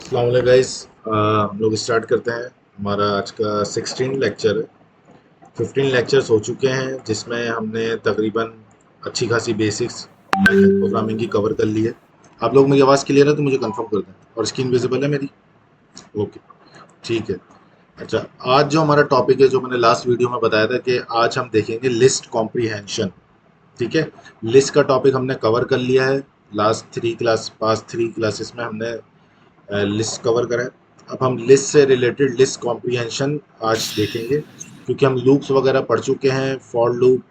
अस्सलाम वालेकुम गाइस। हम लोग स्टार्ट करते हैं। हमारा आज का 16 लेक्चर है। 15 लेक्चर्स हो चुके हैं जिसमें हमने तकरीबन अच्छी खासी बेसिक्स प्रोग्रामिंग की कवर कर ली है। आप लोग मेरी आवाज़ क्लियर है तो मुझे कंफर्म कर दें, और स्क्रीन विजिबल है मेरी? ओके, ठीक है। अच्छा, आज जो हमारा टॉपिक है, जो मैंने लास्ट वीडियो में बताया था कि आज हम देखेंगे लिस्ट कॉम्प्रीहेंशन। ठीक है, लिस्ट का टॉपिक हमने कवर कर लिया है। पास्ट थ्री क्लासेस में हमने लिस्ट कवर करा है। अब हम लिस्ट से रिलेटेड लिस्ट कॉम्प्रीहेंशन आज देखेंगे, क्योंकि हम लूप्स वगैरह पढ़ चुके हैं। फॉर लूप,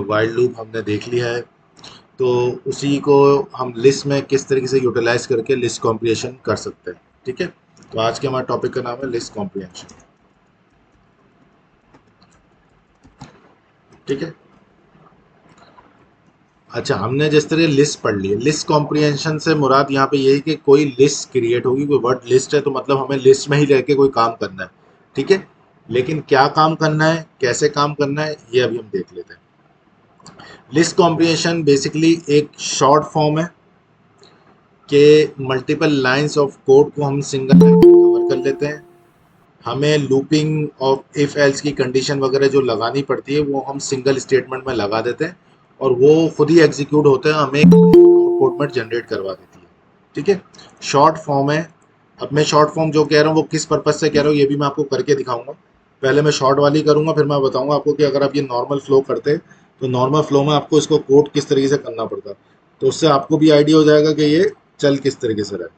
वाइल्ड लूप हमने देख लिया है। तो उसी को हम लिस्ट में किस तरीके से यूटिलाइज करके लिस्ट कॉम्प्रीहेंशन कर सकते हैं। ठीक है, तो आज के हमारे टॉपिक का नाम है लिस्ट कॉम्प्रीहेंशन। ठीक है। अच्छा, हमने जिस तरह लिस्ट पढ़ ली है, लिस्ट कॉम्प्रीहेंशन से मुराद यहाँ पे यही कि कोई लिस्ट क्रिएट होगी। कोई वर्ड लिस्ट है तो मतलब हमें लिस्ट में ही रह के कोई काम करना है। ठीक है, लेकिन क्या काम करना है, कैसे काम करना है, ये अभी हम देख लेते हैं। लिस्ट कॉम्प्रीहेंशन बेसिकली एक शॉर्ट फॉर्म है कि मल्टीपल लाइंस ऑफ कोड को हम सिंगल लाइन में कवर कर लेते हैं। हमें लूपिंग और इफ एल्स की कंडीशन वगैरह जो लगानी पड़ती है वो हम सिंगल स्टेटमेंट में लगा देते हैं, और वो खुद ही एग्जीक्यूट होते हैं, हमें आउटपुट में जनरेट करवा देती है। ठीक है, शॉर्ट फॉर्म है। अब मैं शॉर्ट फॉर्म जो कह रहा हूँ वो किस पर्पज से कह रहा हूँ ये भी मैं आपको करके दिखाऊंगा। पहले मैं शॉर्ट वाली करूंगा, फिर मैं बताऊंगा आपको कि अगर आप ये नॉर्मल फ्लो करते तो नॉर्मल फ्लो में आपको इसको कोड किस तरीके से करना पड़ता, तो उससे आपको भी आइडिया हो जाएगा कि ये चल किस तरीके से रहा है।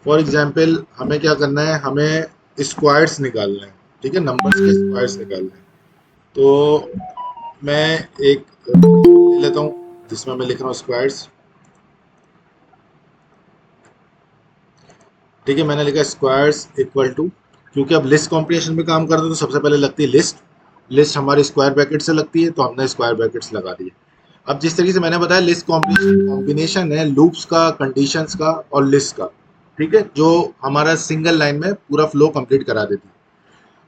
फॉर एग्जाम्पल हमें क्या करना है, हमें स्क्वायर्स निकालना है। ठीक है, नंबर्स के स्क्वायर्स निकालना है। तो मैं एक ले लेता हूँ जिसमें मैं लिख रहा हूँ स्क्वायर्स। ठीक है, मैंने लिखा स्क्वायर्स इक्वल टू, क्योंकि अब लिस्ट कॉम्प्रीहेंशन में काम करते हैं तो सबसे पहले लगती है लिस्ट। लिस्ट हमारी स्क्वायर ब्रैकेट से लगती है, तो हमने स्क्वायर ब्रैकेट्स लगा दिए। अब जिस तरीके से मैंने बताया, लिस्ट कॉम्प्रीहेंशन कॉम्बिनेशन है लूप्स का, कंडीशंस का और लिस्ट का। ठीक है, जो हमारा सिंगल लाइन में पूरा फ्लो कंप्लीट करा देती है।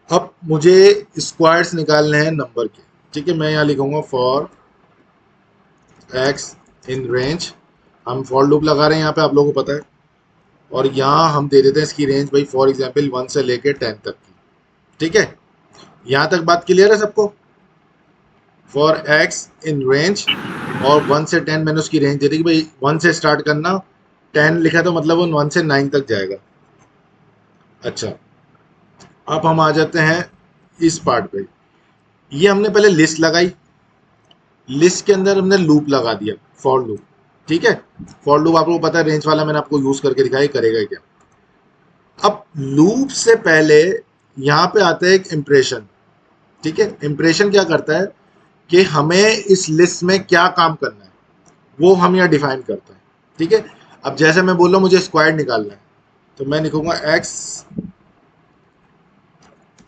अब मुझे स्क्वायर्स निकालने हैं नंबर के। ठीक है, मैं यहाँ लिखूंगा फॉर एक्स इन रेंज। हम फॉर लूप लगा रहे हैं यहाँ पे, आप लोगों को पता है। और यहाँ हम दे देते हैं इसकी रेंज भाई, फॉर एग्जाम्पल 1 से लेके 10 तक की। ठीक है, यहाँ तक बात क्लियर है सबको? फॉर एक्स इन रेंज, और 1 से 10 मैंने उसकी रेंज दे दी कि भाई 1 से स्टार्ट करना, 10 लिखा तो मतलब वो 1 से 9 तक जाएगा। अच्छा, अब हम आ जाते हैं इस पार्ट पे। ये हमने पहले लिस्ट लगाई, लिस्ट के अंदर हमने लूप लगा दिया, फॉर लूप। ठीक है, फॉर लूप आपको पता है, रेंज वाला मैंने आपको यूज करके दिखाया, करेगा क्या। अब लूप से पहले यहाँ पे आता है एक इम्प्रेशन। ठीक है, इम्प्रेशन क्या करता है कि हमें इस लिस्ट में क्या काम करना है वो हम यहाँ डिफाइन करते हैं। ठीक है, अब जैसे मैं बोल रहा हूँ मुझे स्क्वायर निकालना है, तो मैं लिखूंगा एक्स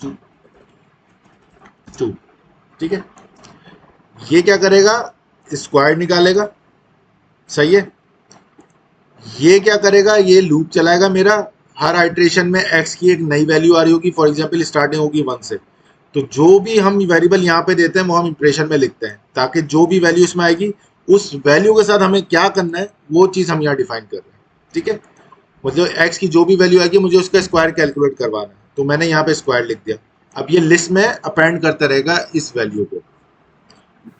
टू टू। ठीक है, ये क्या करेगा, स्क्वायर निकालेगा। सही है, ये क्या करेगा, ये लूप चलाएगा मेरा। हर आइट्रेशन में एक्स की एक नई वैल्यू आ रही होगी, फॉर एग्जाम्पल स्टार्टिंग होगी 1 से। तो जो भी हम वेरिएबल यहाँ पे देते हैं वो हम इंप्रेशन में लिखते हैं, ताकि जो भी वैल्यू इसमें आएगी उस वैल्यू के साथ हमें क्या करना है वो चीज़ हम यहाँ डिफाइन कर रहे हैं। ठीक है, मतलब एक्स की जो भी वैल्यू आएगी मुझे उसका स्क्वायर कैलकुलेट करवाना है, तो मैंने यहाँ पे स्क्वायर लिख दिया। अब ये लिस्ट में अपेंड करता रहेगा इस वैल्यू को।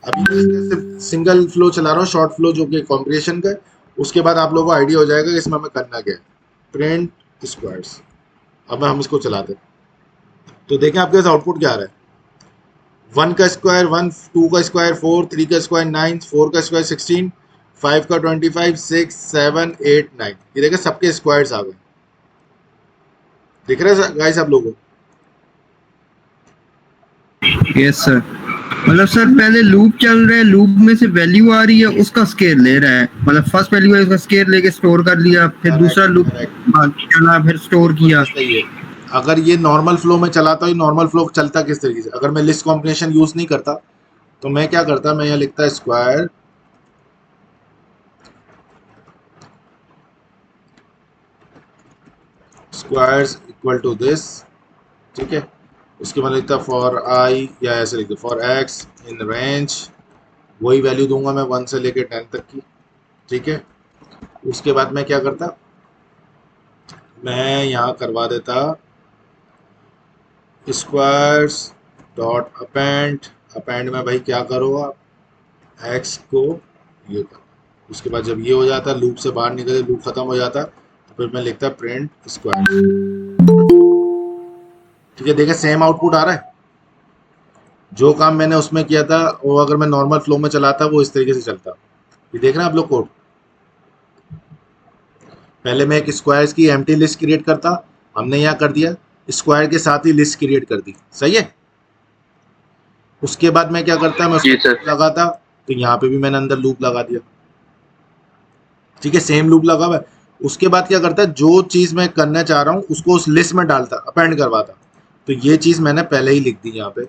अभी मैं इसका सिंगल फ्लो चला रहा हूँ, शॉर्ट फ्लो जो कि कॉम्प्रिहेंशन का है। उसके बाद आप लोगों को आइडिया हो जाएगा कि इसमें हमें करना क्या है। Print squares. अब हम इसको चलाते हैं तो देखें आपके पास आउटपुट क्या आ रहा है। 1 का स्क्वायर 1, 2 का स्क्वायर 4, 3 का स्क्वायर 9, 4 का स्क्वायर 16, 5 का 25, 6, 7, 8, 9। ये देखें सबके स्क्वायर्स आ गए। दिख रहा है गाइस आप लोगों को? Yes sir. मतलब सर पहले लूप चल रहा है, लूप में से वैल्यू आ रही है, उसका स्केयर ले रहा है। मतलब फर्स्ट वैल्यू है उसका स्केयर लेके स्टोर कर लिया, फिर दूसरा करेक्ट लूप करेक्ट, चला, फिर स्टोर किया। सही है। अगर ये नॉर्मल फ्लो में चलाता हूँ, नॉर्मल फ्लो चलता किस तरीके से, अगर मैं लिस्ट कॉम्बिनेशन यूज नहीं करता तो मैं क्या करता, मैं यहाँ लिखता square squares equal to this. ठीक है, उसके बाद लिखता फॉर आई, या ऐसे लिखता फॉर एक्स इन रेंज। वही वैल्यू दूंगा मैं 1 से लेके 10 तक की। ठीक है, उसके बाद मैं क्या करता, मैं यहाँ करवा देता स्क्वायर्स डॉट अपेंड। अपेंड में भाई क्या करो आप, एक्स को ये करो। उसके बाद जब ये हो जाता, लूप से बाहर निकले, लूप खत्म हो जाता, तो फिर मैं लिखता प्रिंट स्क्वायर। ठीक है, देखिए सेम आउटपुट आ रहा है। जो काम मैंने उसमें किया था वो अगर मैं नॉर्मल फ्लो में चलाता वो इस तरीके से चलता। ये देख रहे हैं आप लोग कोड। पहले मैं एक स्क्वायर्स की एम्प्टी लिस्ट क्रिएट करता, हमने यहाँ कर दिया, स्क्वायर के साथ ही लिस्ट क्रिएट कर दी, सही है। उसके बाद मैं क्या करता, मैं उसको लगाता, तो यहाँ पे भी मैंने अंदर लूप लगा दिया। ठीक है, सेम लूप लगा हुआ है। उसके बाद क्या करता है, जो चीज मैं करना चाह रहा हूँ उसको उस लिस्ट में डालता, अपेंड करवाता। तो ये चीज मैंने पहले ही लिख दी यहाँ पे।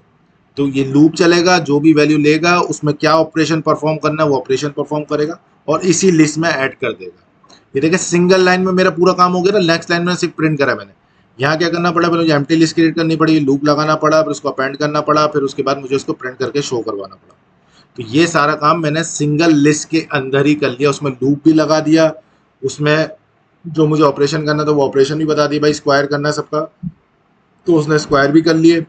तो ये लूप चलेगा, जो भी वैल्यू लेगा उसमें क्या ऑपरेशन परफॉर्म करना है वो ऑपरेशन परफॉर्म करेगा और इसी लिस्ट में ऐड कर देगा। ये देखिए सिंगल लाइन में मेरा पूरा काम हो गया ना। नेक्स्ट लाइन में सिर्फ प्रिंट करा मैंने। यहाँ क्या करना पड़ा, मुझे एम्प्टी लिस्ट क्रिएट करनी पड़ी, लूप लगाना पड़ा, फिर उसको अपेंड करना पड़ा, फिर उसके बाद मुझे उसको प्रिंट करके शो करवाना पड़ा। तो ये सारा काम मैंने सिंगल लिस्ट के अंदर ही कर लिया। उसमें लूप भी लगा दिया, उसमें जो मुझे ऑपरेशन करना था वो ऑपरेशन भी बता दिया, भाई स्क्वायर करना है सबका, तो उसने स्क्वायर भी कर लिए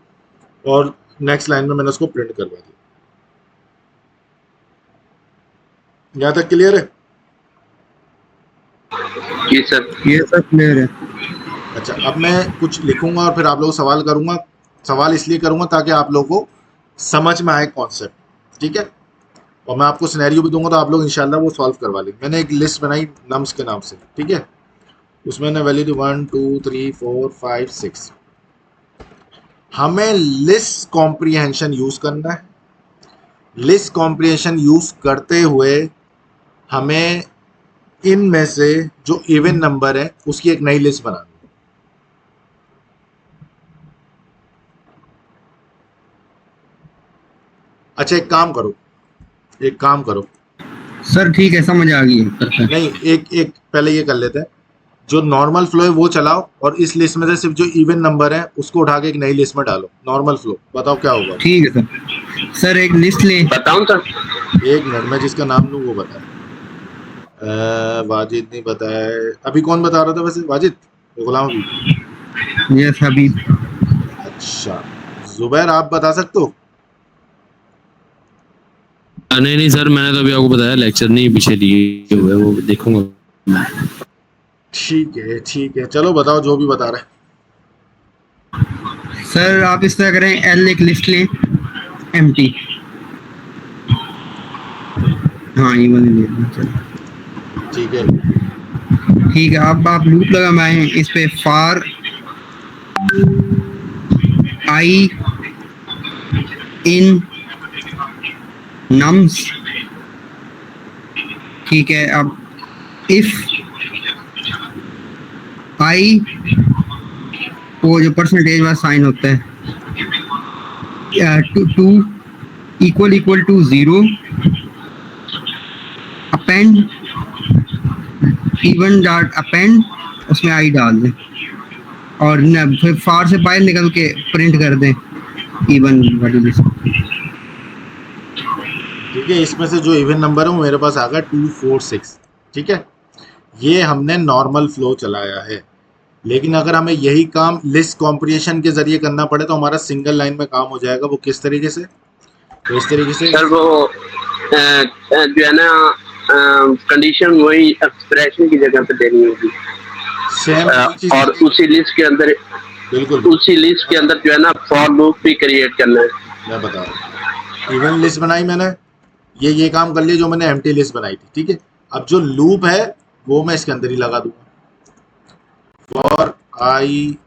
और नेक्स्ट लाइन में मैंने उसको प्रिंट करवा दिया। यहाँ तक क्लियर है? जी सर, ये सब क्लियर है। अच्छा, अब मैं कुछ लिखूंगा और फिर आप लोग सवाल करूंगा। सवाल इसलिए करूंगा ताकि आप लोगों को समझ में आए कॉन्सेप्ट, ठीक है। और मैं आपको सिनेरियो भी दूंगा तो आप लोग इंशाल्लाह वो सॉल्व करवा लेंगे। मैंने एक लिस्ट बनाई नम्स के नाम से, ठीक है। उसमें मैंने वैल्यू दी 1 2 3 4 5 6। हमें लिस्ट कॉम्प्रिहेंशन यूज करना है। लिस्ट कॉम्प्रिहेंशन यूज करते हुए हमें इनमें से जो इवन नंबर है उसकी एक नई लिस्ट बनानी है। अच्छा, एक काम करो सर, ठीक है, समझ आ गई। नहीं, एक पहले ये कर लेते हैं, जो नॉर्मल फ्लो है वो चलाओ और इस लिस्ट में से सिर्फ जो इवन नंबर है उसको उठा के एक नई लिस्ट में डालो, नॉर्मल फ्लो। बताओ क्या होगा। ठीक है सर। सर एक लिस्ट ले बताऊं सर? एक मिनट, मैं जिसका नाम लूँ वो बताए। वाजिद नहीं बताया। अभी कौन बता रहा था वैसे? वाजिद, गुलाम अबी? यस हबीब। अच्छा, जुबैर आप बता सकते हो? नहीं सर, मैंने तो अभी आपको बताया, लेक्चर नहीं पीछे दिए हुए, वो देखूंगा। ठीक है, चलो बताओ जो भी बता रहे हैं। सर आप इस तरह करें, एल एक लिस्ट लें एम्प्टी। हाँ, ये वाली ले। ठीक है, अब आप लूप लगाएं इस पे, फार आई इन नम्स। ठीक है, अब इफ आई, वो जो परसेंटेज वाला साइन होता है, two equal to 0, append even dot append, उसमें आई डाल दें और फिर फार से बाहर निकल के प्रिंट कर दें इवन वाली लिस्ट। ठीक है, इसमें से जो इवन नंबर है वो मेरे पास आ गया 2 4 6। ठीक है, ये हमने नॉर्मल फ्लो चलाया है। लेकिन अगर हमें यही काम लिस्ट कॉम्प्रिहेंशन के जरिए करना पड़े तो हमारा सिंगल लाइन में काम हो जाएगा। वो किस तरीके से? तो इस तरीके से सर, वो जो है ना, कंडीशन वही एक्सप्रेशन की जगह पे देनी होगी। सेम और उसी लिस्ट के अंदर, बिल्कुल उसी लिस्ट के अंदर जो है ना फॉर लूप भी क्रिएट करना है। मैं बता रहा हूँ। इवन लिस्ट बनाई मैंने, ये काम कर लिया जो मैंने एम्प्टी लिस्ट बनाई थी। ठीक है, अब जो लूप है वो मैं इसके अंदर ही लगा दूंगा, फॉर आई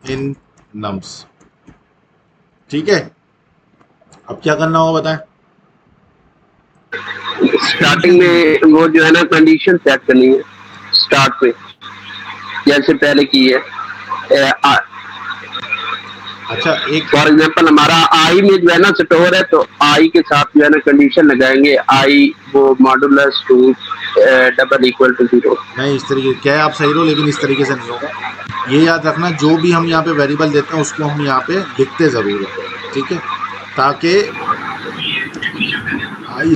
इन नम्स। ठीक है, अब क्या करना होगा बताएं? स्टार्टिंग में वो जो है ना कंडीशन सेट करनी है स्टार्ट में, जैसे पहले की है। अच्छा, एक फॉर एग्जांपल हमारा आई में जो है ना स्टोर है, तो आई के साथ जो है ना कंडीशन लगाएंगे, आई वो मॉडुलस 2 डबल इक्वल टू 0। नहीं, इस तरीके क्या है, आप सही रहो, लेकिन इस तरीके से नहीं होगा। ये याद रखना, जो भी हम यहाँ पे वेरिएबल देते हैं उसको हम यहाँ पे लिखते ज़रूर हैं। ठीक है, ताकि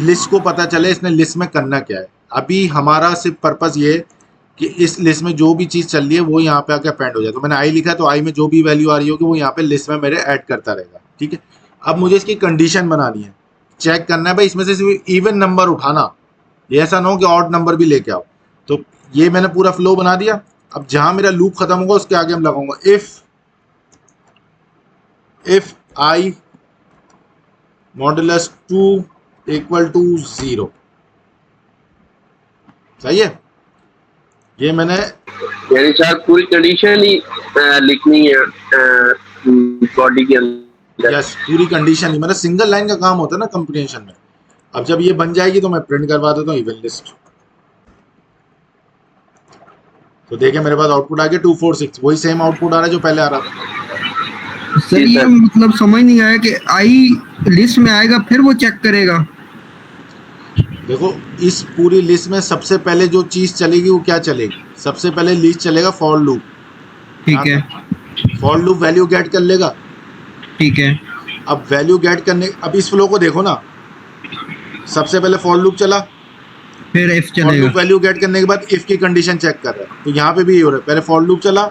लिस्ट को पता चले इसने लिस्ट में करना क्या है। अभी हमारा सिर्फ पर्पस ये है कि इस लिस्ट में जो भी चीज़ चल रही है वो यहाँ पे आके अपेंड हो जाए। तो मैंने आई लिखा है, तो आई में जो भी वैल्यू आ रही होगी वो यहाँ पे लिस्ट में मेरे ऐड करता रहेगा। ठीक है, अब मुझे इसकी कंडीशन बनानी है, चेक करना है भाई इसमें से सिर्फ इवन नंबर उठाना, ये ऐसा ना हो कि ऑड नंबर भी लेके आओ। तो ये मैंने पूरा फ्लो बना दिया। अब जहां मेरा लूप खत्म होगा उसके आगे हम लगाऊंगा if i modulus 2 equal to 0। सही है, ये मैंने यानी सर पूरी कंडीशन ही लिखनी है बॉडी के अंदर। यस, पूरी कंडीशन ही, मतलब सिंगल लाइन का काम होता है ना कंप्रीहेंशन में। अब जब ये बन जाएगी तो मैं प्रिंट करवा देता हूँ इवन लिस्ट। तो देखिए मेरे पास आउटपुट आ गया 246, वही सेम आउटपुट आ रहा है जो पहले आ रहा था। सर ये मतलब समझ नहीं आया कि आई लिस्ट में आएगा फिर वो चेक करेगा। देखो इस पूरी लिस्ट में सबसे पहले जो चीज चलेगी वो क्या चलेगी, सबसे पहले लिस्ट चलेगा फॉर लूप। ठीक है, फॉर लूप वैल्यू गेट कर लेगा। ठीक है, अब वैल्यू गेट करने, अब इस फ्लो को देखो ना, सबसे पहले फॉर लूप चला, फिर इफ फॉर चलेगा। लूप वैल्यू गेट करने के बाद इफ की कंडीशन चेक कर रहा है। तो यहाँ पे भी ये हो रहा है, पहले फॉर लूप चला,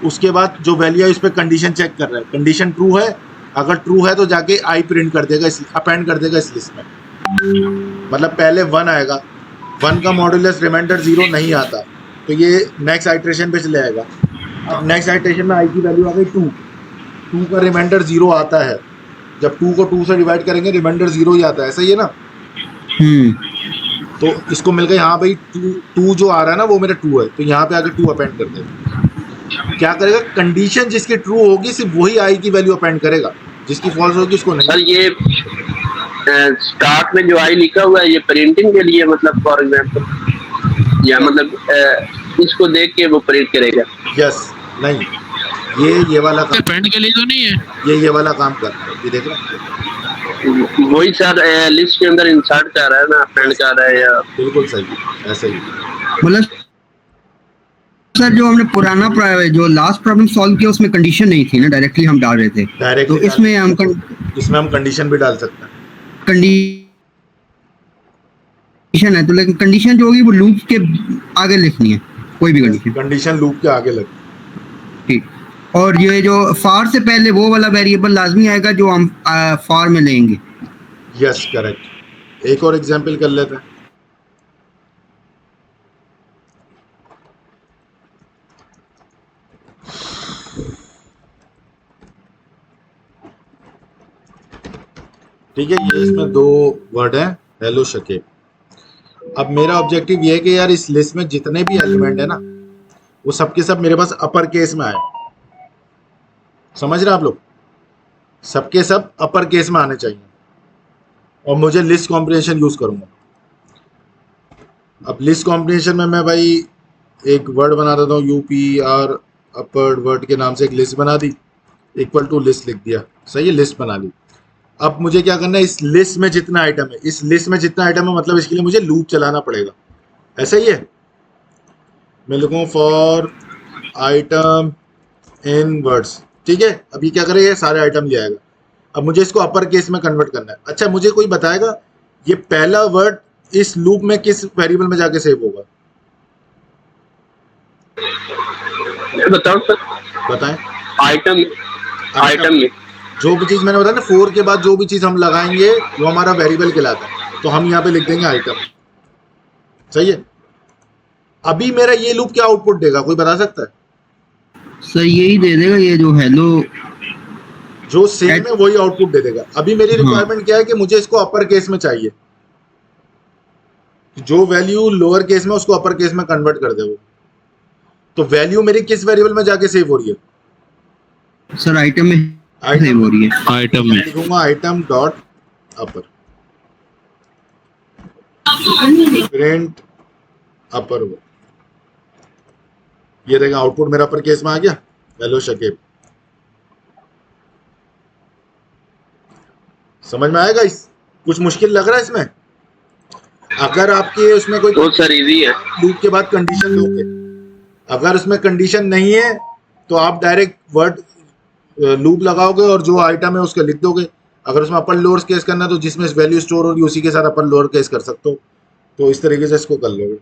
उसके बाद जो वैल्यू है उस पर कंडीशन चेक कर रहा है, कंडीशन ट्रू है, अगर ट्रू है तो जाके आई प्रिंट कर देगा, अपेंड कर देगा इस लिस्ट में। मतलब पहले 1 आएगा, 1 का मॉड्यूलस रिमाइंडर 0 नहीं आता, तो ये नेक्स्ट आइट्रेशन पे चले आएगा। अब नेक्स्ट आइट्रेशन में आई की वैल्यू आ गई 2, 2 का रिमाइंडर 0 आता है, जब 2 को 2 से डिवाइड करेंगे रिमाइंडर 0 ही आता है, सही है ना। तो इसको मिल गया यहाँ भाई 2 जो आ रहा है ना वो मेरा 2 है, तो यहाँ पे आके 2 अपेंड कर देगा। क्या करेगा, कंडीशन जिसकी ट्रू होगी सिर्फ वही आई की वैल्यू अपेंड करेगा, जिसकी फॉल्स होगी उसको नहीं। सर ये स्टार्ट में जो आई लिखा हुआ है ये प्रिंटिंग के लिए, मतलब फॉर एग्जांपल, या मतलब इसको देख के वो प्रिंट करेगा? यस, नहीं ये वाला काम पेंट के लिए तो नहीं है, ये वाला काम कर रहा है, ये देख रहा है? वही सर लिस्ट के अंदर इंसर्ट कर रहा है ना, प्रिंट कर रहा है या? बिल्कुल सही, ऐसे ही। मतलब सर जो हमने पुराना जो लास्ट प्रॉब्लम सॉल्व किया उसमें कंडीशन नहीं थी ना, डायरेक्टली हम डाल रहे थे। डायरेक्टली तो इसमें हम कंडीशन भी डाल सकते हैं। कंडीशन है तो, लेकिन कंडीशन जो होगी वो लूप के आगे लिखनी है, कोई भी कंडीशन लूप के आगे लग। ठीक। और ये जो फॉर से पहले वो वाला वेरिएबल लाजमी आएगा जो हम फॉर में लेंगे। Yes correct. एक और एग्जांपल कर लेते हैं। ठीक है, ये इसमें 2 वर्ड हैं, हेलो शकीब। अब मेरा ऑब्जेक्टिव ये है कि यार इस लिस्ट में जितने भी एलिमेंट है ना वो सबके सब मेरे पास अपर केस में आए। समझ रहे आप लोग, सबके सब अपर केस में आने चाहिए, और मुझे लिस्ट कॉम्प्रिहेंशन यूज करूंगा। अब लिस्ट कॉम्प्रिहेंशन में मैं भाई एक वर्ड बना देता हूँ, UPR अपर वर्ड के नाम से एक लिस्ट बना दी, इक्वल टू लिस्ट लिख दिया, सही है, लिस्ट बना ली। अब मुझे क्या करना है, इस लिस्ट में जितना आइटम है, इस लिस्ट में जितना आइटम है, मतलब इसके लिए मुझे लूप चलाना पड़ेगा। ऐसा ही है, मैं लिखूँ फॉर आइटम इन वर्ड्स। ठीक है, अभी क्या करेगा, सारे आइटम ले आएगा। अब मुझे इसको अपर केस में कन्वर्ट करना है। अच्छा, मुझे कोई बताएगा ये पहला वर्ड इस लूप में किस वेरिएबल में जाके सेव होगा? बताओ सर। बताएं। आइटम में जो भी चीज मैंने बताया ना, 4 के बाद जो भी चीज हम लगाएंगे वो हमारा वेरिएबल कहलाता है, तो हम यहाँ पे लिख देंगे आइटम। सही है। अभी मेरा ये लूप क्या आउटपुट देगा, कोई बता सकता है? सर यही दे देगा, ये जो हेलो जो सेम है वही आउटपुट दे देगा। अभी मेरी रिक्वायरमेंट क्या है कि मुझे इसको अपर केस में चाहिए, जो वैल्यू लोअर केस में उसको अपर केस में कन्वर्ट कर दे वो। तो वैल्यू मेरी किस वेरिएबल में जाके सेव हो रही है? सर आइटम में सेव हो रही है। आइटम में लिखूंगा आइटम डॉट अपर, प्रिंट अपर वो। ये देखा आउटपुट मेरा अपर केस में आ गया, हेलो शकीब। समझ में आएगा? इस कुछ मुश्किल लग रहा है इसमें? अगर आपके उसमें कोई बहुत सर इजी है, लूप के बाद कंडीशन लोगे, अगर उसमें कंडीशन नहीं है तो आप डायरेक्ट वर्ड लूप लगाओगे और जो आइटम है उसका लिख दोगे। अगर उसमें अपर लोअर केस करना है तो जिसमें वैल्यू स्टोर होगी उसी के साथ अपर लोअर केस कर सकते हो। तो इस तरीके से इसको कर लोगे।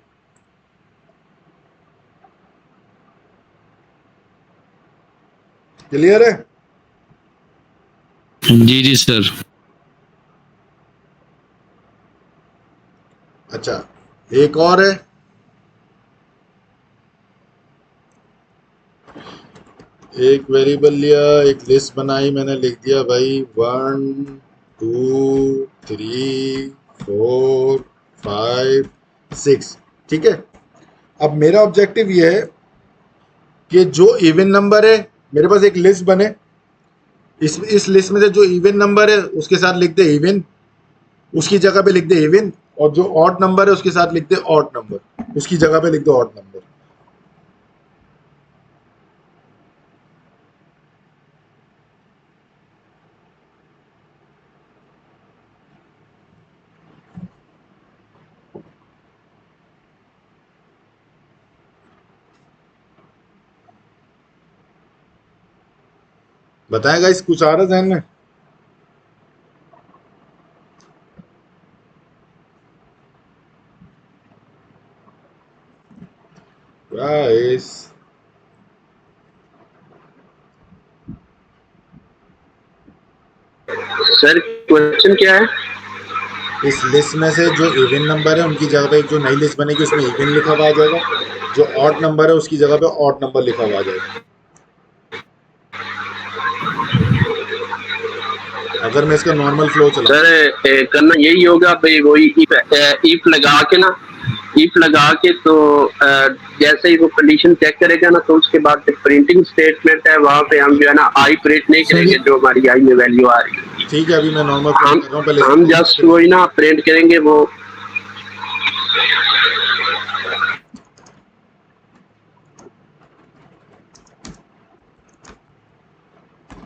क्लियर है? जी जी सर। अच्छा, एक और है, एक वेरिएबल लिया, एक लिस्ट बनाई, मैंने लिख दिया भाई 1 2 3 4 5 6। ठीक है, अब मेरा ऑब्जेक्टिव ये है कि जो इवन नंबर है, मेरे पास एक लिस्ट बने, इस लिस्ट में से जो इवन नंबर है उसके साथ लिख दे इवन, उसकी जगह पे लिख दे इवन, और जो ऑड नंबर है उसके साथ लिख दे ऑड नंबर, उसकी जगह पे लिख दे ऑड नंबर। बताएं गाइस, कुछ आ रहा है ध्यान में? गाइस, सर क्वेश्चन क्या है? इस लिस्ट में से जो इवन नंबर है उनकी जगह पे जो नई लिस्ट बनेगी उसमें इवन लिखा हुआ आ जाएगा, जो ऑड नंबर है उसकी जगह पे ऑड नंबर लिखा हुआ आ जाएगा। अगर मैं इसका नॉर्मल फ्लो चला, सर करना यही होगा भाई, वही इफ लगा के ना, इफ लगा के तो जैसे ही वो कंडीशन चेक करेगा ना, तो उसके बाद प्रिंटिंग स्टेटमेंट है, वहां पे हम जो है ना आई प्रिंट नहीं करेंगे जो हमारी आई में वैल्यू आ रही है। ठीक है, अभी मैं नॉर्मल फ्लो कर रहा हूँ, पहले हम जस्ट वही ना प्रिंट करेंगे वो।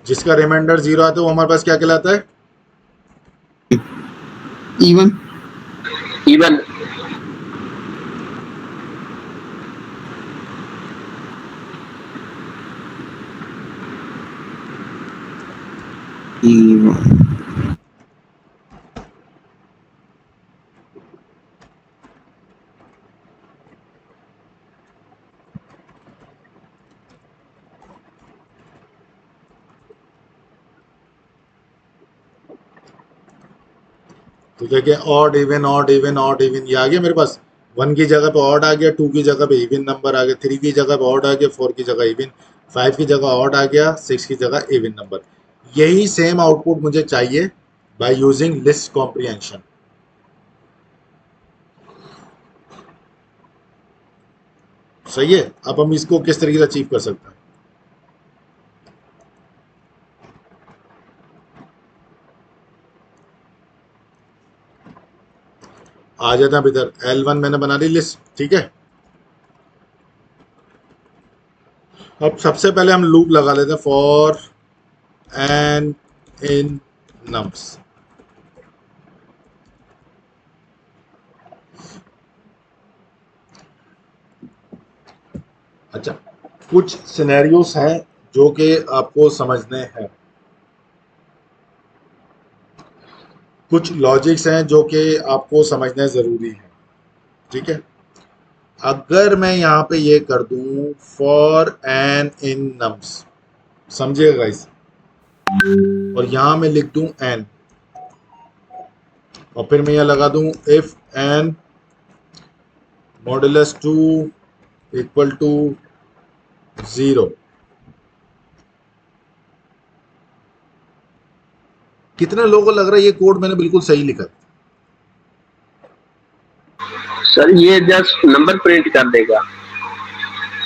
जिसका रिमाइंडर 0 आता है वो हमारे पास क्या कहलाता है? इवन। इवन। तो देखिए, odd even odd even odd even, ये आ गया मेरे पास। 1 की जगह पे ऑड आ गया, 2 की जगह पे इवन नंबर आ गया, 3 की जगह पे ऑड आ गया, 4 की जगह इवन, 5 की जगह ऑड आ गया, 6 की जगह इवन नंबर। यही सेम आउटपुट मुझे चाहिए बाय यूजिंग लिस्ट कॉम्प्रिहेंशन। सही है। अब हम इसको किस तरीके से अचीव कर सकते हैं? आ जाता है इधर, L1 मैंने बना ली लिस्ट। ठीक है, अब सबसे पहले हम लूप लगा लेते हैं, फॉर एन इन नम्स। अच्छा, कुछ सिनेरियोस हैं जो कि आपको समझने हैं, कुछ लॉजिक्स हैं जो कि आपको समझने ज़रूरी है। ठीक है, अगर मैं यहाँ पे ये कर दूँ फॉर एन इन नम्स, समझिएगा गाइस, और यहाँ मैं लिख दूँ एन, और फिर मैं यहाँ लगा दूँ if n modulus 2 equal to 0। कितने लोगों को लग रहा है ये कोड मैंने बिल्कुल सही लिखा? सर ये जस्ट नंबर प्रिंट कर देगा।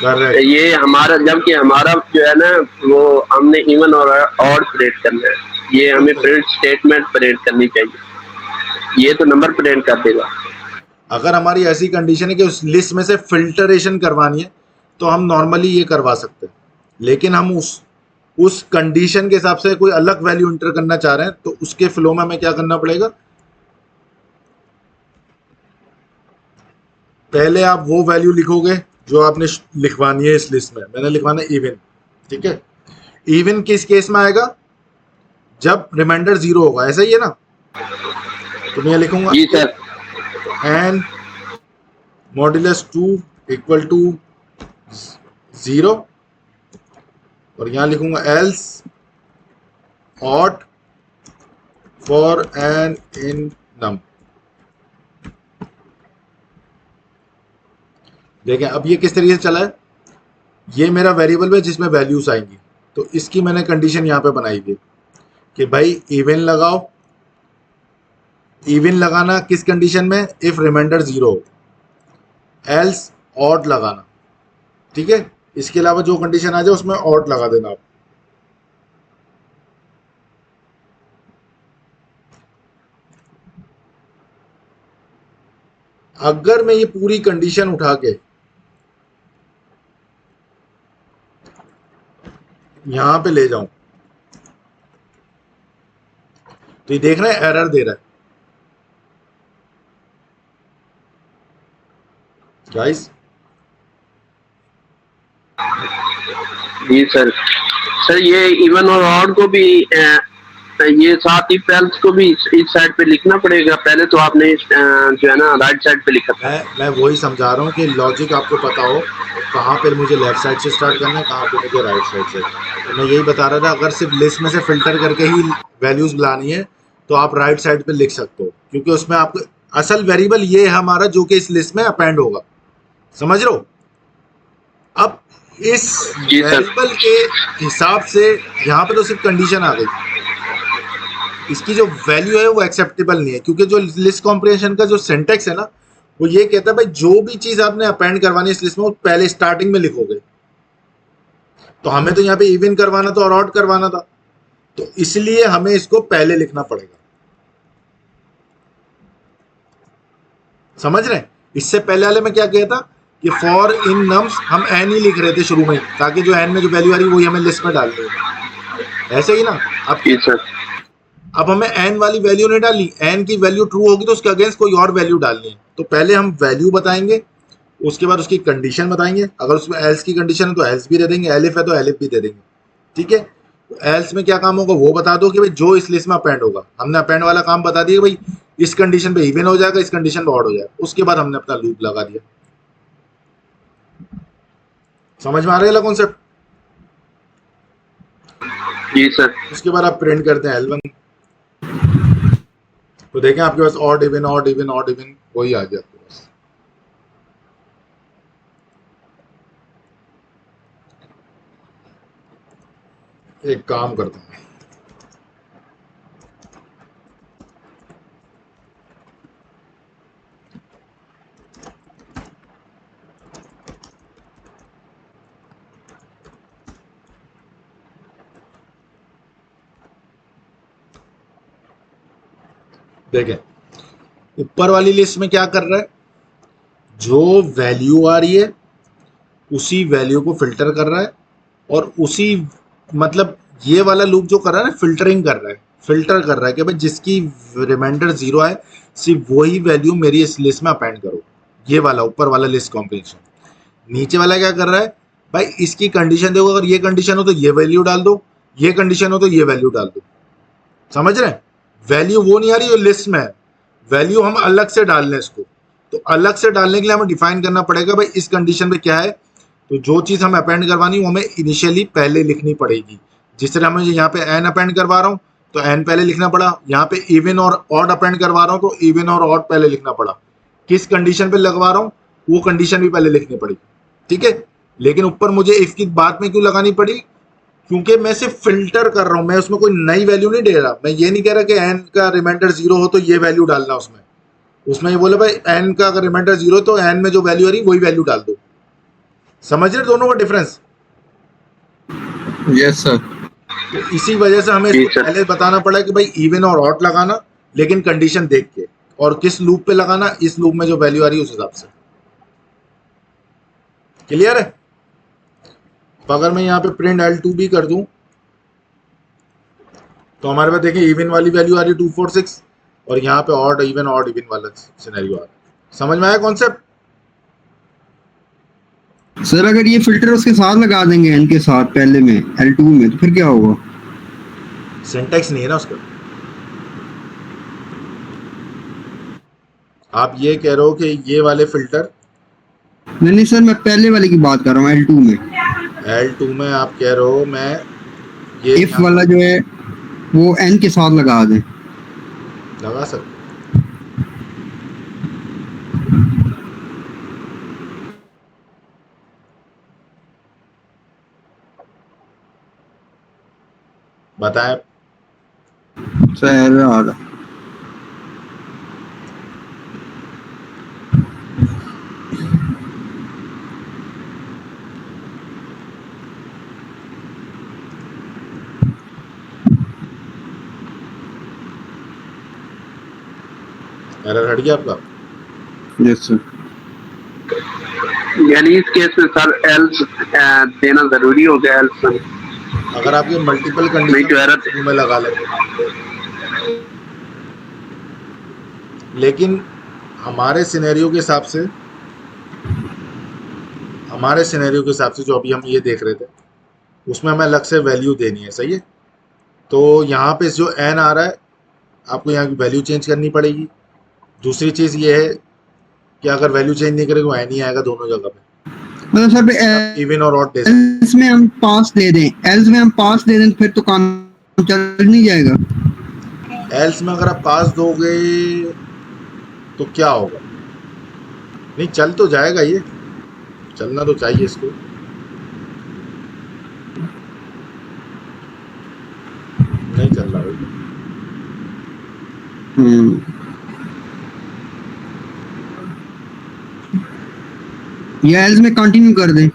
करेक्ट। ये हमारा, जबकि हमारा जो है ना वो हमने इवन और ऑड प्रिंट करना है, ये हमें प्रिंट स्टेटमेंट प्रिंट करनी चाहिए, ये तो नंबर प्रिंट कर देगा। अगर हमारी ऐसी कंडीशन है कि उस लिस्ट में से फिल्टरेशन करवानी है तो हम नॉर्मली ये करवा सकते हैं, लेकिन हम उस कंडीशन के हिसाब से कोई अलग वैल्यू इंटर करना चाह रहे हैं तो उसके फ्लो में हमें क्या करना पड़ेगा? पहले आप वो वैल्यू लिखोगे जो आपने लिखवानी है इस लिस्ट में। मैंने लिखवाना है इवन। ठीक है, इवन किस केस में आएगा? जब रिमाइंडर 0 होगा, ऐसा ही है ना? तो मैं लिखूंगा जी sir. And modulus 2 equal to 0 और यहां लिखूंगा else out for n in num. देखें अब ये किस तरीके से चला है, ये मेरा वेरिएबल है जिसमें वैल्यूज आएंगी, तो इसकी मैंने कंडीशन यहां पे बनाई थी कि भाई इवन लगाओ। इवन लगाना किस कंडीशन में, इफ रिमाइंडर 0 हो, एल्स ऑड लगाना। ठीक है, इसके अलावा जो कंडीशन आ जाए उसमें ऑड लगा देना आप। अगर मैं ये पूरी कंडीशन उठा के यहां पे ले जाऊं तो ये देख रहे हैं एरर दे रहा है गाइस। जी सर। सर ये इवन और ऑड को भी ये साथ ही पेल्स को भी इस साइड पे लिखना पड़ेगा। पहले तो आपने जो है ना राइट साइड पे लिखा था। मैं वही समझा रहा हूँ कि लॉजिक आपको पता हो कहाँ पे मुझे लेफ्ट साइड से स्टार्ट करना है, कहाँ पे मुझे राइट साइड से। तो मैं यही बता रहा था, अगर सिर्फ लिस्ट में से फिल्टर करके ही वैल्यूज लानी है तो आप राइट साइड पे लिख सकते हो, क्योंकि उसमें आपको असल वेरिएबल ये है हमारा जो कि इस लिस्ट में अपेंड होगा। समझ रहे हो? अब इस जी सर। वेरिएबल के हिसाब से यहाँ पे तो सिर्फ कंडीशन आ गई, इसकी जो वैल्यू है वो एक्सेप्टेबल नहीं है, क्योंकि जो लिस्ट कॉम्प्रिहेंशन का जो सिंटैक्स है ना वो ये कहता है भाई जो भी चीज आपने अपेंड करवानी है इस लिस्ट में वो पहले स्टार्टिंग में लिखोगे। तो हमें तो यहाँ पे इवन करवाना था और ऑड करवाना था, तो इसलिए हमें इसको पहले लिखना पड़ेगा। समझ रहे हैं? इससे पहले वाले में क्या किया था कि फॉर इन नम्स हम एन ही लिख रहे थे शुरू में, ताकि जो एन में जो वैल्यू आ रही है वही हमें लिस्ट में डालनी है। ऐसे ही ना। अब हमें एन वाली वैल्यू नहीं डालनी, एन की वैल्यू ट्रू होगी तो उसके अगेंस्ट कोई और वैल्यू डालनी है। तो पहले हम वैल्यू बताएंगे, उसके बाद उसकी कंडीशन बताएंगे। अगर उसमें एल्स की कंडीशन है तो एल्स भी दे देंगे, एलिफ है तो एलिफ भी दे देंगे। ठीक है, तो एल्स में क्या काम होगा वो बता दो कि भाई जो इस लिस्ट में अपेंड होगा। हमने अपेंड वाला काम बता दिया, भाई इस कंडीशन पे इवन हो जाएगा, इस कंडीशन पे ऑड हो जाएगा। उसके बाद हमने अपना लूप लगा दिया। समझ में आ रहा है कॉन्सेप्ट? जी सर। उसके बाद आप प्रिंट करते हैं L1, तो देखें आपके पास odd even odd even odd even वही आ गया आपके पास। एक काम करता हूं, देखें ऊपर वाली लिस्ट में क्या कर रहा है, जो वैल्यू आ रही है उसी वैल्यू को फिल्टर कर रहा है, और उसी मतलब ये वाला लूप जो कर रहा है ना फिल्टरिंग कर रहा है, फिल्टर कर रहा है कि भाई जिसकी रिमाइंडर 0 आए सिर्फ वही वैल्यू मेरी इस लिस्ट में अपेंड करो। ये वाला ऊपर वाला लिस्ट कॉम्बिनेशन। नीचे वाला क्या कर रहा है, भाई इसकी कंडीशन देखो, अगर ये कंडीशन हो तो ये वैल्यू डाल दो, ये कंडीशन हो तो ये वैल्यू डाल दो। समझ रहे हैं? वैल्यू वो नहीं आ रही जो लिस्ट में है, वैल्यू हम अलग से डाल लें इसको। तो अलग से डालने के लिए हमें डिफाइन करना पड़ेगा भाई इस कंडीशन पे क्या है। तो जो चीज हम अपेंड करवानी वो हमें इनिशियली पहले लिखनी पड़ेगी। जिस तरह मैं यहाँ पे एन अपेंड करवा रहा हूँ तो एन पहले लिखना पड़ा, यहाँ पे इवन और ऑड अपेंड करवा रहा हूँ तो इवन और ऑड पहले लिखना पड़ा, किस कंडीशन पे लगवा रहा हूँ वो कंडीशन भी पहले लिखनी पड़ी। ठीक है, लेकिन ऊपर मुझे इफ की बात में क्यों लगानी पड़ी, क्योंकि मैं सिर्फ फिल्टर कर रहा हूं, मैं उसमें कोई नई वैल्यू नहीं दे रहा। मैं ये नहीं कह रहा कि एन का रिमाइंडर 0 हो तो ये वैल्यू डालना उसमें ये बोले भाई एन का अगर रिमाइंडर 0 तो एन में जो वैल्यू आ रही वही वैल्यू डाल दो। समझ रहे दोनों का डिफरेंस? Yes sir. तो इसी वजह से हमें इसको पहले बताना पड़ा कि भाई इवन और ऑड लगाना, लेकिन कंडीशन देख के, और किस लूप पे लगाना, इस लूप में जो वैल्यू आ रही है उस हिसाब से। क्लियर है? तो अगर मैं यहाँ पे प्रिंट L2 भी कर दूं तो हमारे पास देखिए इवन वाली वैल्यू आ रही है 246 और यहाँ पे ऑड इवन वाला सिनेरियो आ रहा है। समझ में आया कॉन्सेप्ट? सर अगर ये फिल्टर उसके साथ लगा देंगे एन के साथ पहले में L2 में तो फिर क्या होगा? सिंटैक्स नहीं है ना उसका। आप ये कह रहे हो कि ये वाले फिल्टर नहीं सर, मैं पहले वाले की बात कर रहा हूँ, L2 में। L2 में आप कह रहे हो मैं ये इफ वाला जो है वो n के साथ लगा दें। लगा सकते। बताएं। सर आ रहा। एरर हट गया आपका? Yes sir. यानी इस केस में सर एल्स देना जरूरी हो गया। एल्स अगर आपके मल्टीपल नहीं तो कंडीशन एरर में लगा लें, लेकिन हमारे सिनेरियो के हिसाब से जो अभी हम ये देख रहे थे उसमें हमें अलग से वैल्यू देनी है, सही है। तो यहाँ पे जो n आ रहा है आपको यहाँ की वैल्यू चेंज करनी पड़ेगी। दूसरी चीज़ ये है कि अगर वैल्यू चेंज नहीं करेंगे वो n ही आएगा दोनों जगह पे। मतलब सर इवन और ऑड दे सकते एल्स में हम पास दे दें, एल्स में हम पास दे दें, फिर तो काम चल नहीं जाएगा। हैं। एल्स में अगर आप पास दोगे तो क्या होगा? नहीं, चल तो जाएगा, ये चलना तो चाहिए इसको। नहीं चल रहा भाई। ये एल्स में कंटिन्यू कर दें,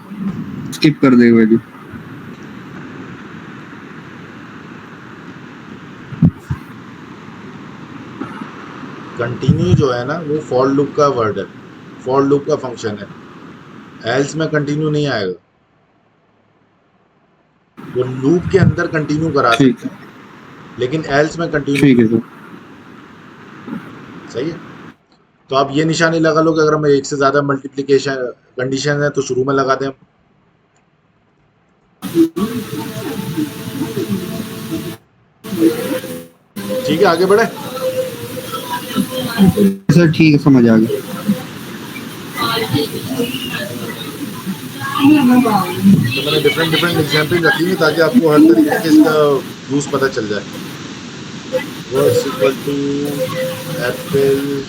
स्किप कर देगा वैल्यू। कंटिन्यू जो है ना वो फॉर लूप का वर्ड है, फॉर लूप का फंक्शन है। एल्स में कंटिन्यू नहीं आएगा, वो लूप के अंदर कंटिन्यू करा ठीक सकते हैं, लेकिन एल्स में कंटिन्यू। ठीक है सर। सही है। तो आप ये निशानी लगा लो कि अगर हमें एक से ज्यादा मल्टीप्लिकेशन कंडीशन है तो शुरू में लगा दें हम। ठीक है, आगे बढ़े। सर ठीक है, समझ आ गया। तो मैंने डिफरेंट एग्जाम्पल रखी है ताकि आपको हर तरीके से इसका यूज पता चल जाए। वर्स इक्वल टू एप्पल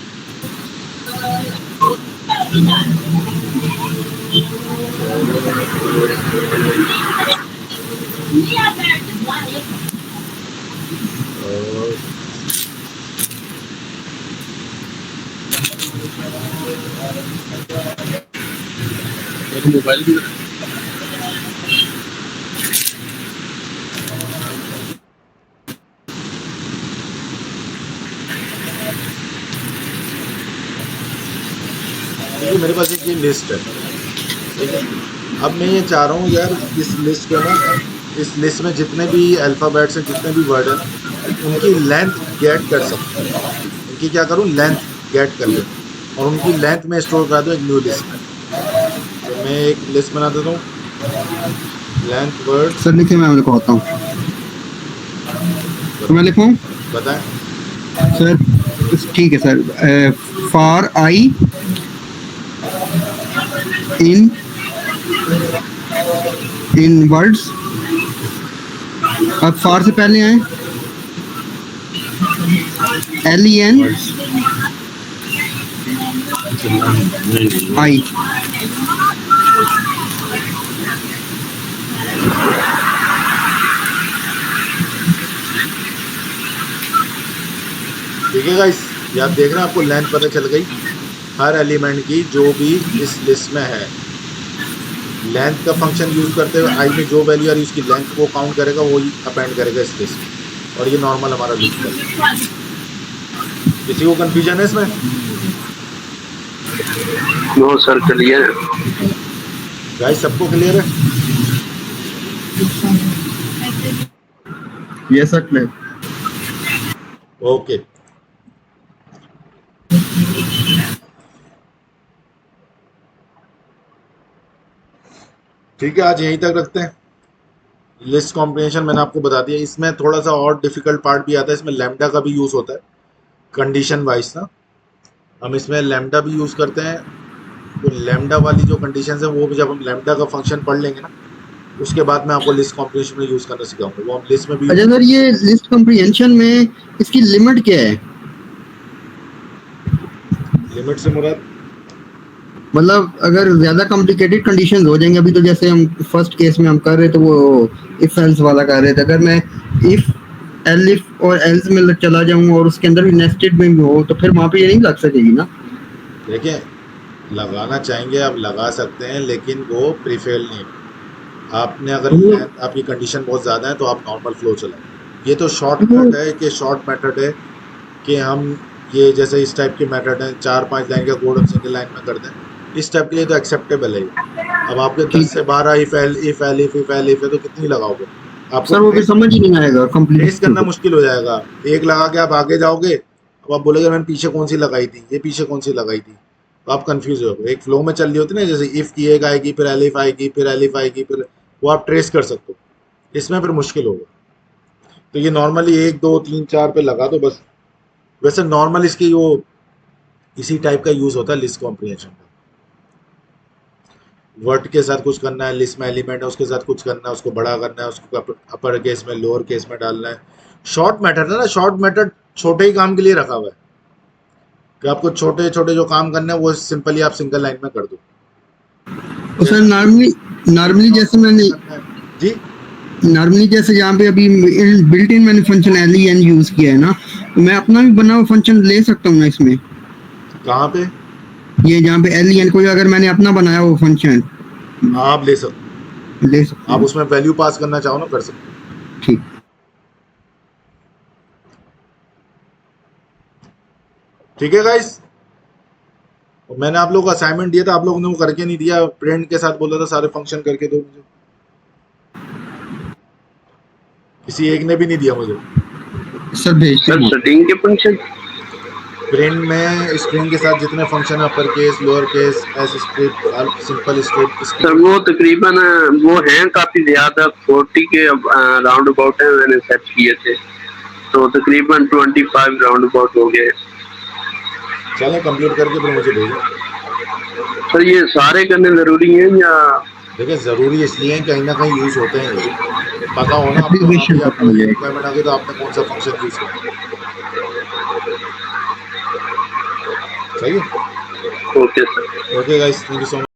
और मोबाइल भी देखिए मेरे पास एक ये लिस्ट है, ठीक है। अब मैं ये चाह रहा हूँ यार इस लिस्ट को ना, इस लिस्ट में जितने भी अल्फ़ाबेट्स हैं, जितने भी वर्ड हैं, उनकी लेंथ गेट कर सकते हैं। उनकी क्या करूँ, लेंथ गेट कर लूँ और उनकी लेंथ में स्टोर करा दूँ एक न्यू लिस्ट में। तो मैं एक लिस्ट बना देता हूँ, लेंथ वर्ड। सर लिखे, मैं लिखवाता हूँ। तो मैं लिखूँ? बताएं। सर ठीक है sir. For I in words. अब फॉर से पहले आए LEN आई। ठीक है गाइस, ये आप देख रहे हैं, आपको लेंथ पता चल गई हर एलिमेंट की जो भी इस लिस्ट में है। लेंथ का फंक्शन यूज करते हुए आई में जो वैल्यू आ रही है उसकी लेंथ को काउंट करेगा, वही अपेंड करेगा इस लिस्ट में। और ये नॉर्मल हमारा लूप है। किसी को कंफ्यूजन है इसमें? No sir, clear. गाइस सबको क्लियर है? ये सर क्लियर। ओके। ठीक है, आज यहीं तक रखते हैं। लिस्ट कॉम्बिनेशन मैंने आपको बता दिया। इसमें थोड़ा सा और डिफिकल्ट पार्ट भी आता है, इसमें लैम्डा का भी यूज़ होता है कंडीशन वाइज ना। हम इसमें लैम्डा भी यूज़ करते हैं वो लैम्डा वाली जो कंडीशन है वो भी जब हम लैम्डा का फंक्शन पढ़ लेंगे ना, उसके बाद मैं आपको लिस्ट कॉम्प्रिहेंशन में यूज करना सिखाऊंगा, वो हम लिस्ट में भी अच्छा सर, ये लिस्ट कॉम्प्रिहेंशन में इसकी लिमिट क्या है? लिमिट से मुराद मतलब अगर ज्यादा कॉम्प्लिकेटेड कंडीशंस हो जाएंगे, अभी तो जैसे हम फर्स्ट केस में हम कर रहे थे वो इफ एल्स वाला कर रहे थे, अगर मैं इफ एलिफ और एल्स में चला जाऊं और उसके अंदर भी नेस्टेड में भी हो, तो फिर वहां पे ये नहीं लग सकेगी ना? देखिए, लगाना चाहेंगे आप लगा सकते हैं, लेकिन वो प्रीफेल नहीं। आपने अगर आपकी कंडीशन बहुत ज़्यादा है तो आप नॉर्मल फ्लो चलाएं। ये तो शॉर्टकट है कि शॉर्ट मेथड है कि हम ये जैसे इस टाइप के मेथड हैं, 4-5 लाइन का कोड हम सिंगल लाइन में कर दें, इस टाइप के लिए तो एक्सेप्टेबल है ये। अब आपके 10 से 12 इफ एल है तो कितनी लगाओगे? सर वो भी समझ ही नहीं आएगा ट्रेस कंप्लीट करना मुश्किल हो जाएगा। एक लगा के आप आगे जाओगे, अब आप बोलोगे मैंने पीछे कौन सी लगाई थी, ये पीछे कौन सी लगाई थी, तो आप कंफ्यूज हो गए। एक फ्लो में चल रही होती है ना, जैसे इफ की एक आएगी, फिर एलिफ आएगी, फिर एलिफ आएगी, फिर वो आप ट्रेस कर सकते हो। इसमें फिर मुश्किल होगा। तो ये नॉर्मली 1 2 3 4 पे लगा दो बस। वैसे नॉर्मल इसकी वो इसी टाइप का यूज होता है लिस्ट कॉम्प्रिहेंशन का। वर्ड के साथ कुछ करना है, लिस्ट में एलिमेंट है उसके साथ कुछ करना है, उसको बड़ा करना है, उसको अपर केस में लोअर केस में डालना है। शॉर्ट मेथड है ना, शॉर्ट मेथड छोटे ही काम के लिए रखा हुआ है कि आपको छोटे छोटे जो काम करने हैं वो सिंपली आप सिंगल लाइन में कर दो। तो सर नॉर्मली जैसे मैंने जी नॉर्मली जैसे यहाँ पे अभी बिल्ट इन मैंने फंक्शन एन यूज किया है ना, तो मैं अपना भी बना हुआ फंक्शन ले सकता हूँ ना इसमें? कहाँ पे? ये जहाँ पे एन कोई अगर मैंने अपना बनाया वो फंक्शन आप ले सकते आप उसमें वैल्यू पास करना चाहो ना, कर सकते। ठीक। ठीक है गाइस, मैंने आप लोगों को असाइनमेंट दिया था, आप लोगों ने वो करके नहीं दिया। प्रिंट के साथ बोला था सारे फंक्शन करके दो मुझे, किसी एक ने भी नहीं दिया मुझे। सर भेजते हैं। स्ट्रिंग के फंक्शन प्रिंट में स्ट्रिंग के साथ जितने function upper case, lower case, S strip, simple strip, sir वो तकरीबन वो हैं काफी ज्यादा, 40 के राउंड अबाउट है, मैंने सेट किए थे, तो तकरीबन 25 राउंड अबाउट हो गए। चलें कंप्लीट करके फिर मुझे भेजें। सर ये सारे करने जरूरी हैं या? देखिए ज़रूरी इसलिए है कहीं ना कहीं यूज़ होते हैं, ये पता होना आपको। Application आपको पता हो जाएगा। रिक्वायरमेंट आ गई तो आपने कौन सा फंक्शन यूज़ करना, सही है? Okay sir. Okay guys, thank you so much.